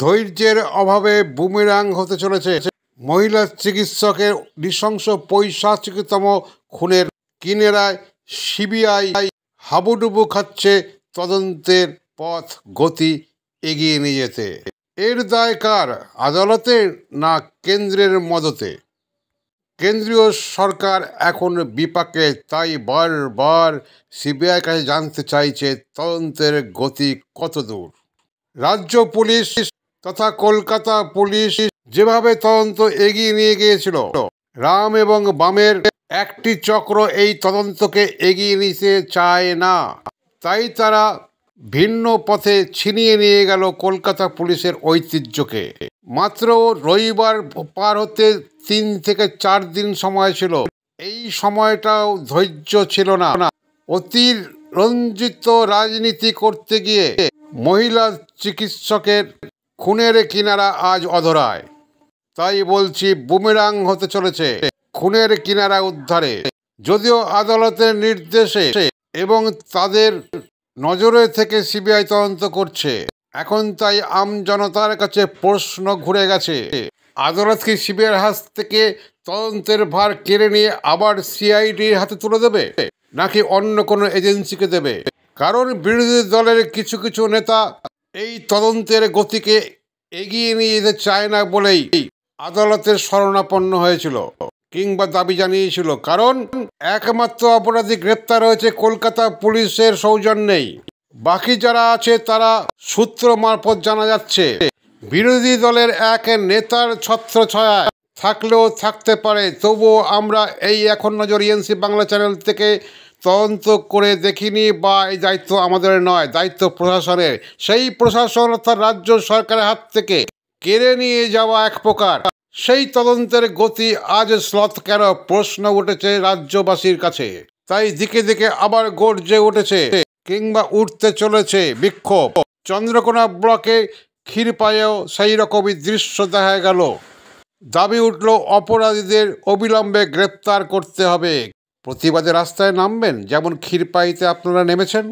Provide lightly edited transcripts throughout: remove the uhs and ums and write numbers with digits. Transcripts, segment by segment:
ধৈর্যের অভাবে বুমেরাং হতে চলেছে মহিলা চিকিৎসকের নৃশংস পৈশাচিকতম খুনের কিনারায় সিবিআই হাবুডুবু খাচ্ছে তদন্তের পথ গতি এগিয়ে নিয়ে যেতে। এর দায় কার, আদালতের না কেন্দ্রের মদতে? কেন্দ্রীয় সরকার এখন বিপাকে, তাই বারবার সিবিআই কাছে জানতে চাইছে তদন্তের গতি কত দূর। রাজ্য পুলিশ তথা কলকাতা পুলিশ যেভাবে তদন্ত এগিয়ে নিয়ে গিয়েছিল, রাম এবং বামের একটি চক্র এই তদন্তকে এগিয়ে নিতে চায় না। তাই তারা ভিন্ন পথে ছিনিয়ে নিয়ে গেল কলকাতা পুলিশের ঐতিহ্যকে। মাত্র রবিবার পার হতে 3 থেকে 4 দিন সময় ছিল। এই সময়টাও ধৈর্য ছিল না। অতিরঞ্জিত রাজনীতি করতে গিয়ে মহিলা চিকিৎসকের খুনের কিনারা আজ অধরায়। তাই বলছি, বুমেরাং হতে চলেছে খুনের কিনারা উদ্ধারে। যদিও আদালতের নির্দেশে এবং তাদের নজরে থেকে সিবিআই তদন্ত করছে, এখন তাই আমজনতার কাছে প্রশ্ন ঘুরে গেছে, আদালত কি সিবিআইয়ের হাত থেকে তদন্তের ভার কেড়ে নিয়ে আবার সিআইডির হাতে তুলে দেবে, নাকি অন্য কোনো এজেন্সিকে দেবে? কারণ বিরোধী দলের কিছু কিছু নেতা এই তদন্তের গতিকে এগিয়ে নিয়ে যেতে চায় না বলেই আদালতের শরণাপন্ন হয়েছিল কিংবা দাবি জানিয়েছিল। কারণ একমাত্র অপরাধী গ্রেপ্তার হয়েছে কলকাতা পুলিশের সৌজন্যেই। বাকি যারা আছে তারা সূত্র মারফত জানা যাচ্ছে বিরোধী দলের এক নেতার ছত্রছায়ায় থাকলেও থাকতে পারে। তবুও আমরা এই এখন নজর ইএনসি বাংলা চ্যানেল থেকে তদন্ত করে দেখিনি, বা এই দায়িত্ব আমাদের নয়, দায়িত্ব প্রশাসনের। সেই প্রশাসন অর্থাৎ রাজ্য সরকারের হাত থেকে কেড়ে নিয়ে যাওয়া এক প্রকার। সেই তদন্তের গতি আজ শ্লথ কেন, প্রশ্ন উঠেছে রাজ্যবাসীর কাছে। তাই দিকে দিকে আবার গর্জে উঠেছে কিংবা উঠতে চলেছে বিক্ষোভ। চন্দ্রকোনা ব্লকে ক্ষীরপাইয়েও সেই রকমই দৃশ্য দেখা গেল। দাবি উঠল অপরাধীদের অবিলম্বে গ্রেপ্তার করতে হবে। প্রতিবাদে রাস্তায় নামবেন, যেমন ক্ষীরপাইতে আপনারা নেমেছেন?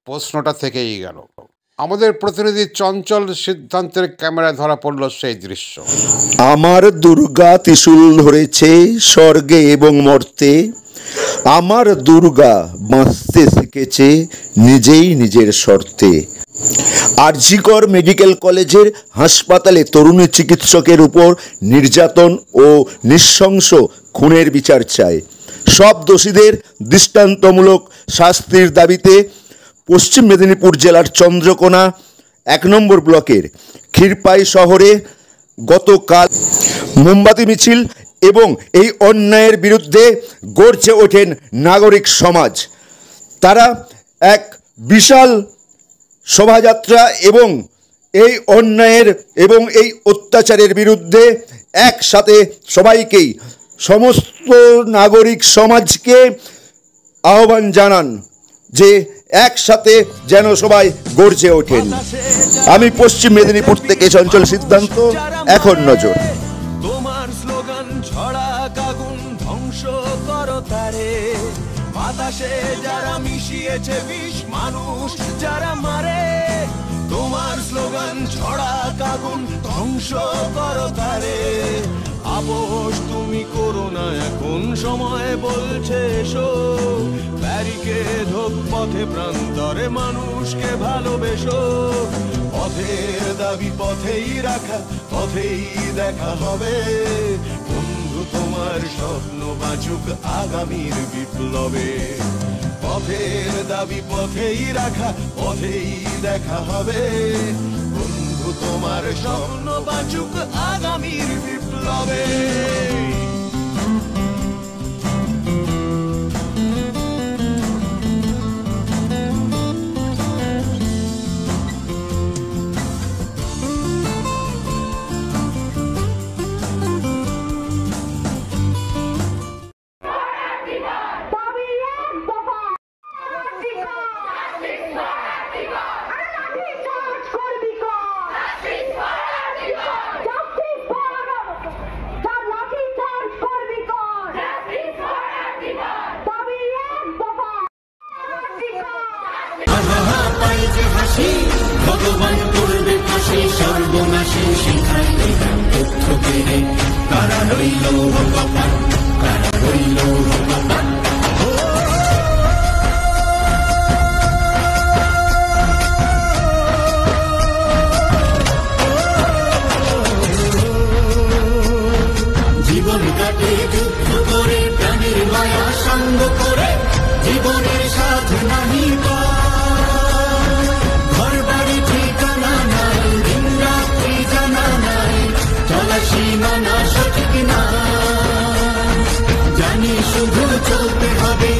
প্রশ্নটা থেকেই গেল। আমাদের প্রতিনিধি চঞ্চল সিদ্ধান্তের ক্যামেরায় ধরা পড়ল সেই দৃশ্য। আমার দুর্গা ত্রিশূল ধরেছে স্বর্গে এবং মর্তে, আমার দুর্গা বাঁচতে শিখেছে নিজেই নিজের শর্তে। আরজিকর মেডিকেল কলেজের হাসপাতালে তরুণী চিকিৎসকের উপর নির্যাতন ও নৃশংস খুনের বিচার চায়। সব দোষীদের দৃষ্টান্তমূলক শাস্তির দাবিতে পশ্চিম মেদিনীপুর জেলার চন্দ্রকোনা 1 নম্বর ব্লকের ক্ষীরপাই শহরে গতকাল মোমবাতি মিছিল এবং এই অন্যায়ের বিরুদ্ধে গর্জে ওঠেন নাগরিক সমাজ। তারা এক বিশাল শোভাযাত্রা এবং এই অন্যায়ের এবং এই অত্যাচারের বিরুদ্ধে একসাথে সবাইকেই, সমস্ত নাগরিক সমাজকে আহ্বান জানান যে একসাথে যেন সবাই গর্জে ওঠেন। আমি পশ্চিম মেদিনীপুর থেকে চঞ্চল সিদ্ধান্ত, এখন নজর। তোমার স্লোগান ছড়া আগুন ধ্বংস করো তারে, বাতাসে যারা মিশিয়েছে বিষ, মানুষ যারা মারে। তোমার স্লোগান ছড়া আগুন ধ্বংস করো তারে। আপোষ তুমি করো না, এখন সময় বলছে এসো। ব্যারিকেড হোক পথে প্রান্তরে, মানুষকে ভালোবেসো। পথের দাবি পথেই রাখা, পথেই দেখা হবে। বন্ধু তোমার স্বপ্ন বাঁচুক আগামীর বিপ্লবে। পথের দাবি পথেই রাখা, পথেই দেখা হবে। বন্ধু তোমার স্বপ্ন বাঁচুক আগামীর বিপ্লবে। Justice for পথ নাহি পার, ঘর বাড়ি ঠিকানা নাই, দিন রাত্রি জানা নাই, চলা সীমানা সঠিক না, জানি শুধু চলতে হবে।